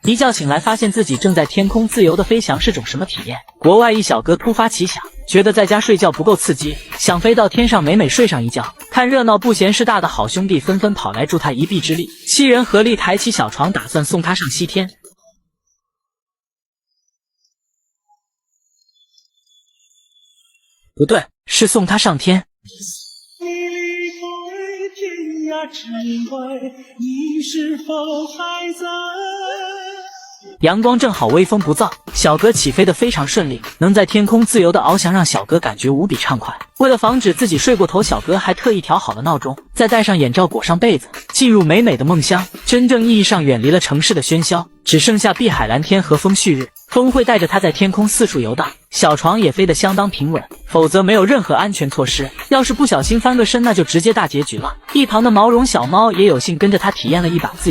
一觉醒来，发现自己正在天空自由的飞翔，是种什么体验？国外一小哥突发奇想，觉得在家睡觉不够刺激，想飞到天上美美睡上一觉。看热闹不嫌事大的好兄弟纷纷跑来助他一臂之力，7人合力抬起小床，打算送他上西天。不对，是送他上天。天涯之外，你是否还在？阳光正好，微风不燥，小哥起飞的非常顺利，能在天空自由的翱翔，让小哥感觉无比畅快。为了防止自己睡过头，小哥还特意调好了闹钟，再戴上眼罩，裹上被子，进入美美的梦乡，真正意义上远离了城市的喧嚣，只剩下碧海蓝天和风煦日。风会带着他在天空四处游荡，小床也飞得相当平稳，否则没有任何安全措施，要是不小心翻个身，那就直接大结局了。一旁的毛绒小猫也有幸跟着他体验了一把自由。